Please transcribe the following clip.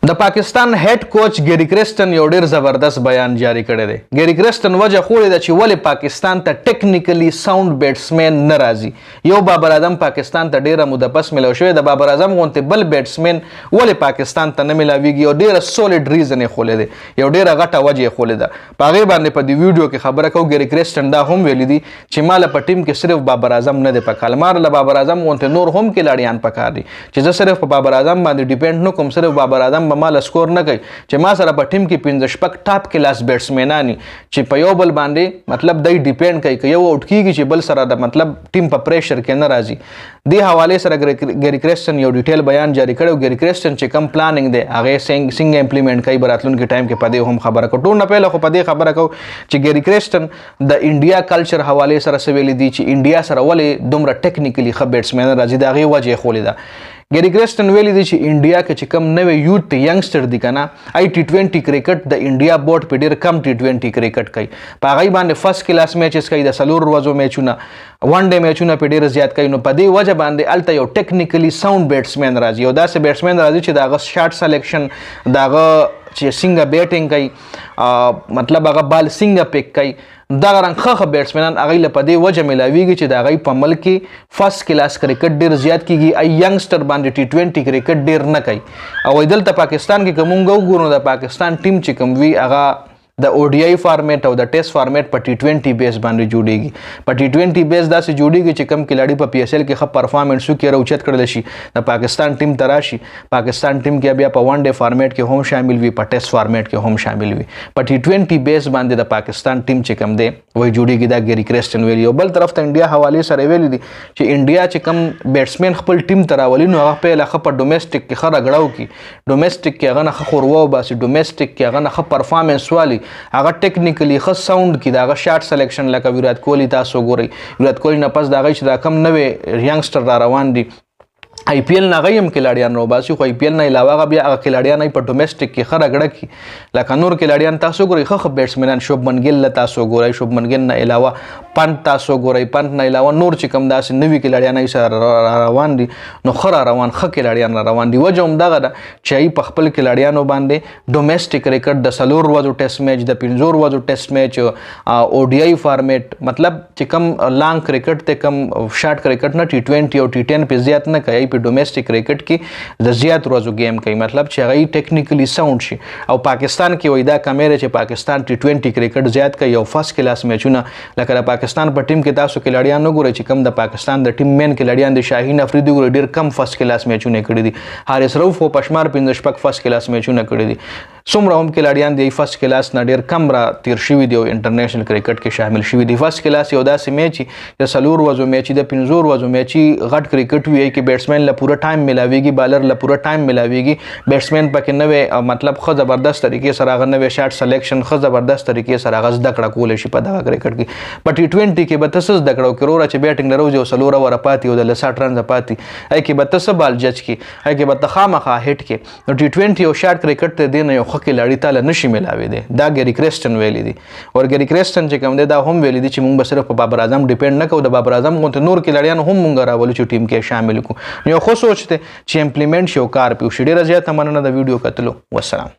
د پاکستان هډ کوچ ګیری کرسټن یو ډیر زبردست بیان جاری کړی دی. ګیری کرسټن وجه خوړې ده چې ولې پاکستان ته ټیکنیکلی ساوند بیټسمین نه راځي. یو بابر اعظم پاکستان ته ډیره موده پس ملو شوی د بابر اعظم غونته بل بیټسمین ولې پاکستان ته نه ملاویږي. یو ډیره سولید ریزن یې خولې دی، یو ډیره غټه وجه یې خولې ده. په هغې باندې په دې ویډیو کې خبره کوو. ګیری کرسټن دا هم ویلی دي چې ما له په ټیم کې صرف بابر اعظم نه دی پکار، ما له بابر اعظم غونته نور هم کلاړیان پکار دي چې زه صرف په بابر اعظم باندې ډیپینډ نه کوم. صرف بابر اعظم به ما له سکور نه کوي چې ما سره په ټیم کې 15 شپږ ټاپ کلاس بیټسمینان چې په یو بل باندې مطلب دای ډیپینډ کوي که یو آوټ کیږي چې بل سره د مطلب ټیم په پریشر کې نه راځي. دې حواله سره ګیری کرسټن یو ډیټیل بیان جاری کړو. ګیری کرسټن چې کم پلانینګ دی هغه څنګه امپلیمنٹ کوي براتلونکي ټایم کې په دې هم خبره کوو. ټول نه پهله خو په دې خبره کوو چې ګیری کرسټن د انډیا کلچر حواله سره سویل دي چې انډیا سره ولې دومره ټیکنیکلی ښه بیټسمین راځي. دا غي وجه خولې ده. ګیری کرسټن ویلی دی چې انډیا کې چې کم نوې یوت ینګسټر دي کنه آی ټي 20 کرکټ د انډیا بورډ په ډیر کم ټي 20 کرکټ کوي. په هغه باندې فرست کلاس میچز کوي، د سلور ورځو میچونه، ون ډے میچونه په ډیر زیات کوي. نو په دې وجه باندې الته یو ټیکنیکلی ساوند بیټسمین راځي، یو داسې بیټسمین راځي چې داغه شاټ سلیکشن، داغه چې څنګه بیټینګ کوي، مطلب هغه بال څنګه پیک کوي، دغه رنګ ښه بیټسمینان هغوی له په دې وجه میلاویږي چې د هغوی په ملک کې فرست کلاس کرکټ ډېر زیات کیږي. ای ینګسټر باندې ټي 20 کرکټ ډېر نه کوي. او دلته پاکستان کې که مونږ وګورو د پاکستان ټیم چې کوم وي هغه د او ډي آی فارمیټ او د ټیسټ فارمیټ په ټي 20 بیس باندې جوړیږي. په ټي 20 بیس داسې جوړیږي چې کم کلاړي په پی ایس ایل کې ښه پرفارمنس وکړي، راوچت کړل شي، د پاکستان ټیم ته راشي. پاکستان ټیم کې بیا په ون ډے فارمیټ کې هم شامل وي، په ټیسټ فارمیټ کې هم شامل وي. په ټي 20 بیس باندې د پاکستان ټیم چې کم دی وای جوړیږي. دا ګیری کرسټن ویلی. او بل طرف ته انډیا حواله سره ویلی دي چې انډیا چې کم بیټسمین خپل ټیم ته راولي نو هغه په لخه په ډومېسټک کې ښه راګړاو کی، ډومېسټک کې هغه نه ښه خوروا وباسي، ډومېسټک کې هغه نه ښه پرفارمنس والی، هغه ټیکنیکلی ښه ساوند کی، داغه شاټ سلیکشن لکه ویرات کوهلی تاسو ګورئ. ویرات کوهلی نه پس داغه چې دا کم نوې ینګسټر را روان دي آی پی ایل نه هغه هم کلاړیان راوباسي. خو آی پی ایل نه علاوه هغه بیا هغه کلاړیان په ډومېسټک کې ښه راګړه کي لکه نور کلاړیان تاسو ګورئ. ښه بیټسمینان شوبمن ګیل له تاسو ګورئ، شوبمن ګیل نه علاوه پنت تاسو ګورئ، پنت نه علاوه نور چې کوم داسې نوي کلاړیان یې سره روان دي نو ښه را روان، ښه کلاړیان را روان دي. وجه همدغه ده چې ای په خپل کلاړیانو باندې ډومېسټک کرکټ د څلور ورځو ټیسټ میچ، د 15 ورځو ټیسټ میچ، او ډي آی فارمیټ، مطلب چې کم لانګ کرکټ ته کم شارټ کرکټ نه ټي 20 او ټي 10 په زیات نه کوي، په ډومېسټک کرکټ کې د زیات ورځو گیم کوي، مطلب چې هغه ټیکنیکلی ساوند شي. او پاکستان کې وای دا کمیره چې پاکستان ټي 20 کرکټ زیات کوي او فرست کلاس میچونه لکه د پاکستان په ټیم کې تاسو کلاړیان وګورئ چې کم د پاکستان د ټیم مین کلاړیان د شاهین افریدي ګورئ ډېر کم فرست کلاس میچونه کړي دي. حارث رؤف خو پشمار 15 شپږ فرست کلاس میچونه کړي دي. څومره هم کلاړیان دی فرست کلاس نه ډېر کم را تیر شوي دي او انټرنیشنل کرکټ کې شامل شوي دي. فرست کلاس یو داسې میچ د څلور ورځو میچ، د 15 ورځو میچ غټ کرکټ وي کې بیټسمین له پوره ټایم ملاویږي، بالر له پوره ټایم ملاویږي، بیټسمین پکې نوې مطلب ښه زبردست طریقې سره هغه نوې شاټ سلیکشن ښه زبردست طریقې سره هغه زده کړه کولی شي په دغه کرکټ کې. په ټي 20 کې به ته څه زده کړه وکړې وروره چې بیټینګ لروځي او څلور اوره پاتې او د 60 رنزه پاتې، هغې کې به ته څه بال جج کړي، هغې کې به ته خامخا هټ کړې. نو ټي 20 یو شاټ کرکټ ته دی نه یو ښه کلاړي تاله نشي ملاوېدی. دا ګیری کرسټن ویلی دی. او ګیری کرسټن چې کوم دی دا هم ویلی دی چې موږ به صرف په بابر اعظم ډیپینډ نه کوو، د بابر اعظم غونته نور کلاړیان هم موږ راولو چې ټیم کې شامل کړو. نو یو ښه سوچ دی چې امپلیمنټ شي او کار پې وشي. ډېره زیاته مننه د ویډیو کتلو. والسلام.